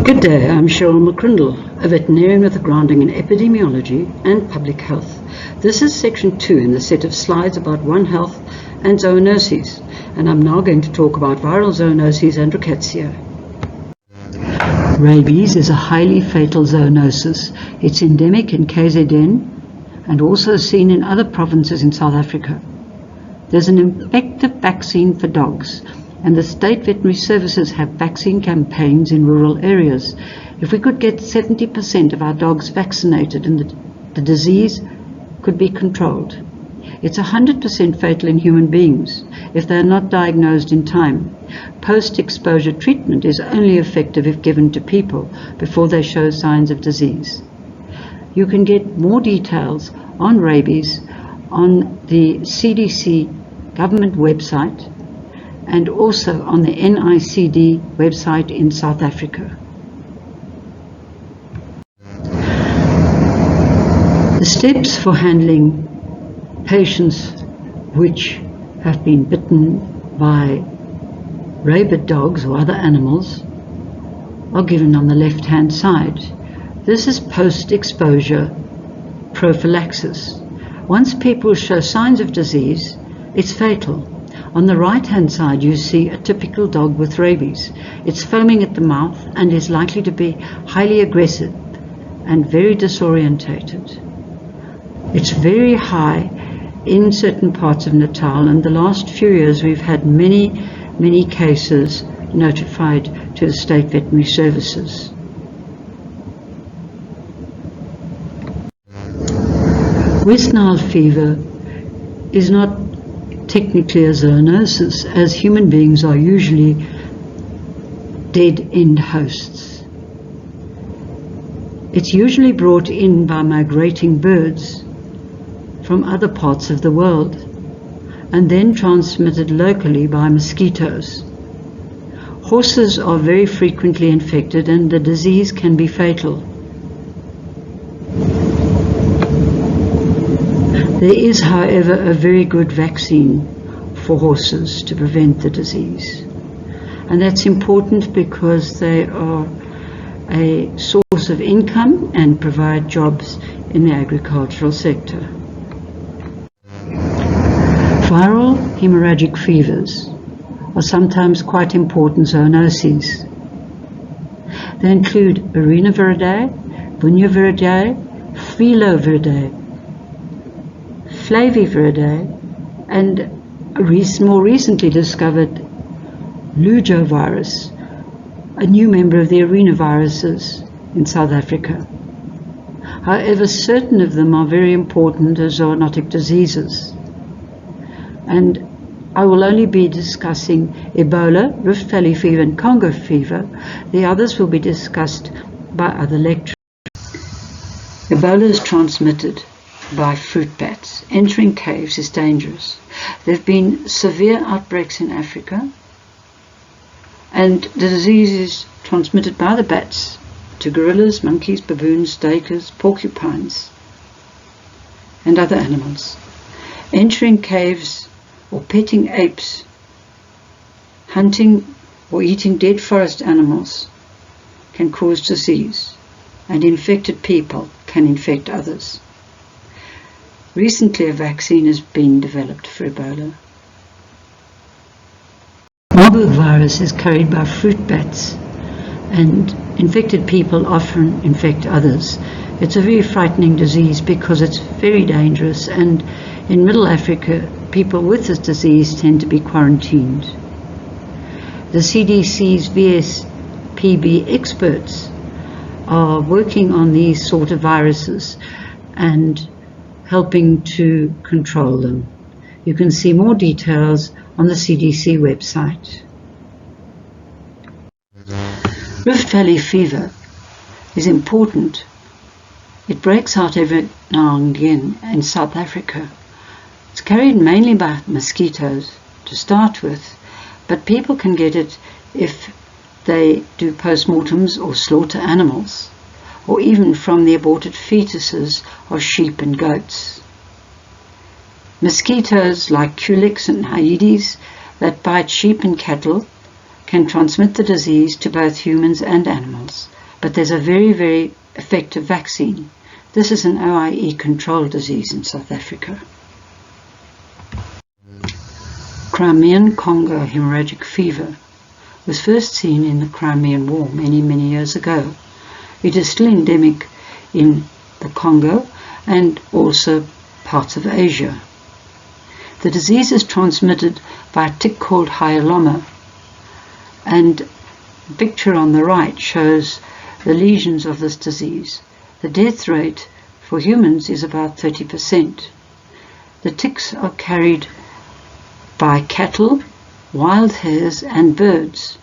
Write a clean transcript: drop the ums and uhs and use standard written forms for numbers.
Good day, I'm Cheryl McCrindle, a veterinarian with a grounding in epidemiology and public health. This is section 2 in the set of slides about One Health and zoonoses, and I'm now going to talk about viral zoonoses and rickettsia. Rabies is a highly fatal zoonosis. It's endemic in KZN and also seen in other provinces in South Africa. There's an effective vaccine for dogs, and the state veterinary services have vaccine campaigns in rural areas. If we could get 70% of our dogs vaccinated, and the disease could be controlled. It's 100% fatal in human beings if they are not diagnosed in time. Post-exposure treatment is only effective if given to people before they show signs of disease. You can get more details on rabies on the CDC government website and also on the NICD website in South Africa. The steps for handling patients which have been bitten by rabid dogs or other animals are given on the left-hand side. This is post-exposure prophylaxis. Once people show signs of disease, it's fatal. On the right-hand side, you see a typical dog with rabies. It's foaming at the mouth and is likely to be highly aggressive and very disorientated. It's very high in certain parts of Natal, and the last few years we've had many cases notified to the state veterinary services. West Nile fever is not technically a zoonosis, as human beings are usually dead-end hosts. It's usually brought in by migrating birds from other parts of the world and then transmitted locally by mosquitoes. Horses are very frequently infected and the disease can be fatal. There is, however, a very good vaccine for horses to prevent the disease. And that's important because they are a source of income and provide jobs in the agricultural sector. Viral hemorrhagic fevers are sometimes quite important zoonoses. They include Arenoviridae, Bunyioviridae, Filoviridae, Flaviviridae, and more recently discovered Lujovirus, a new member of the arenoviruses in South Africa. However, certain of them are very important as zoonotic diseases. And I will only be discussing Ebola, Rift Valley fever, and Congo fever. The others will be discussed by other lecturers. Ebola is transmitted by fruit bats. Entering caves is dangerous. There have been severe outbreaks in Africa, and the disease is transmitted by the bats to gorillas, monkeys, baboons, duikers, porcupines, and other animals. Entering caves or petting apes, hunting or eating dead forest animals can cause disease, and infected people can infect others. Recently, a vaccine has been developed for Ebola. Marburg virus is carried by fruit bats, and infected people often infect others. It's a very frightening disease because it's very dangerous, and in Middle Africa, people with this disease tend to be quarantined. The CDC's VSPB experts are working on these sort of viruses and helping to control them. You can see more details on the CDC website. Rift Valley fever is important. It breaks out every now and again in South Africa. It's carried mainly by mosquitoes to start with, but people can get it if they do postmortems or slaughter animals, or even from the aborted fetuses of sheep and goats. Mosquitoes like Culex and Aedes that bite sheep and cattle can transmit the disease to both humans and animals, but there's a very, very effective vaccine. This is an OIE controlled disease in South Africa. Crimean Congo hemorrhagic fever was first seen in the Crimean War many, many years ago. It is still endemic in the Congo and also parts of Asia. The disease is transmitted by a tick called hyaloma, and the picture on the right shows the lesions of this disease. The death rate for humans is about 30%. The ticks are carried by cattle, wild hares and birds.